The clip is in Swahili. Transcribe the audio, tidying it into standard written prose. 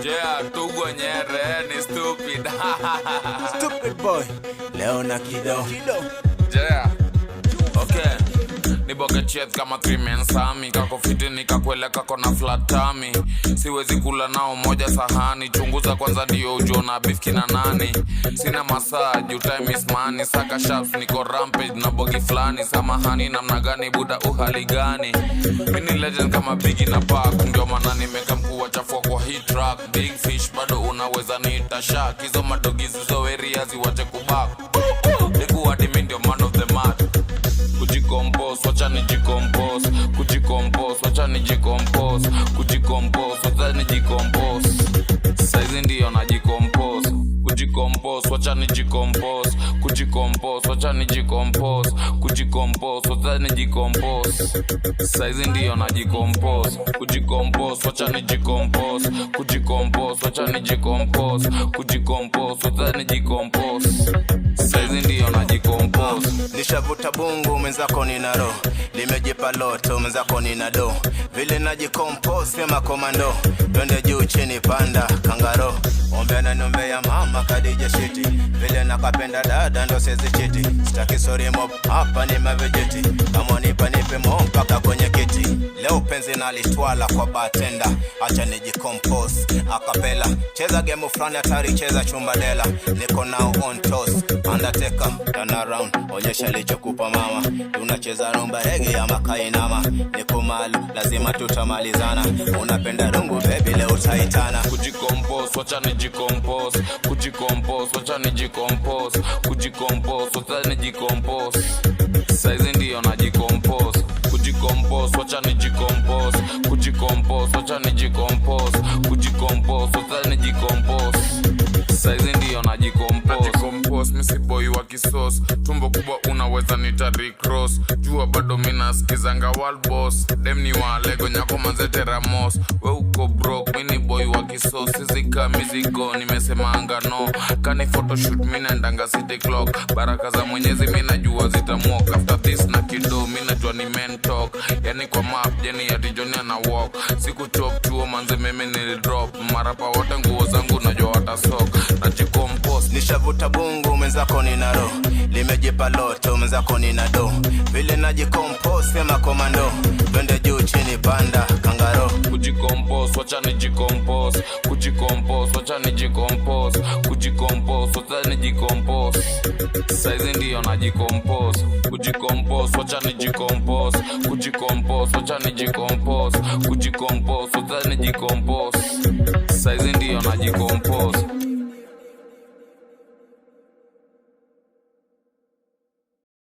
Yeah, Tugwa Nyere ni stupid. Stupid boy. Leo na kido. Yeah. Okay. Niboke chet kama 3 men sami. Kako fiti nikakwele kako na flat tummy. Siwezi kula nao moja sahani. Chunguza kwanza ndio ujue na beef kina nani. Sina massage, you time is money. Saka sharps niko rampage na bogi flani. Samahani namna gani buda uhali gani. Mini legend kama Biggie na Pac. Ndio maana nimeka mkuu wa chafua kwa hii track. Big fish bado unaweza niita shark. Hizo madogi zizo areas wache kubak. Nikuwa dimi ndio man of the match. Kujicompose, wacha nijicompose. Kujicompose, wacha nijicompose. Kujicompose, wacha nijicompose. Saizi ndio najicompose. Kujicompose, wacha nijicompose. Kujicompose, wacha nijicompose. Kujicompose, wacha nijicompose. Saizi ndio najicompose. Kujicompose, wacha nijicompose. Kujicompose, wacha nijicompose. Kujicompose, wacha nijicompose. Saizi ndio najicompose. Nishavuta bungu mwenzako nina roho. Limejipa loto mwenzako nina do. Vile najicompose kama komando. Twende juu chini panda kangaro. Ombea na nombe ya mama Khadija shiti. Vile nakapenda dada ndo sezi chiti. Sitaki sorry mob hapa ni mavejeti. Kama nipe mo mpaka kwenye kiti. Leo penzi nalitwala kwa bartender. Acha nijicompose akapela. Cheza game fulani hatari cheza chumbadela. Niko now on toast. Undertaker turn around. Onyesha lichokupa mama. Tunacheza rumba reggae ya makainama. Niko malu lazima tutamalizana. Unapenda rungu baby leo utaitana. Kujicompose, wacha nijicompose. Kujicompose, wacha nijicompose. Kujicompose, wacha nijicompose. Saizi ndio najicompose. Kujicompose, wacha nijicompose. Kujicompose, wacha nijicompose. Kujicompose, wacha nijicompose. Saizi ndio najicompose. Misi boy wa kisos. Tumbo kubwa unaweza nita Rick Ross. Jua bado mina skizanga world boss. Dem ni wa Lego nyako manzete Ramos. We uko broke, mini boy wa kisos. Sizika mizigo, nimesema anga no. Kani photoshoot, mina ndanga city clock. Baraka za mwenyezi mina jua zitamwok. After this na kido, mina jua ni men talk. Yani kwa map, jeni ya tijonia na walk. Siku chok chuo manze mimi nilidrop. Marapa wote nguo zangu najua watasok. Najicompose. Nishavuta bungu mwenzako nina roho. Limejipa loto mwenzako nina do. Vile najicompose kama komando. Twende juu chini panda kangaro. Kujicompose, wacha nijicompose. Kujicompose, wacha nijicompose. Kujicompose, wacha nijicompose. Saizi ndio najicompose. Kujicompose, wacha nijicompose. Kujicompose, wacha nijicompose. Kujicompose, wacha nijicompose. Saizi ndio najicompose.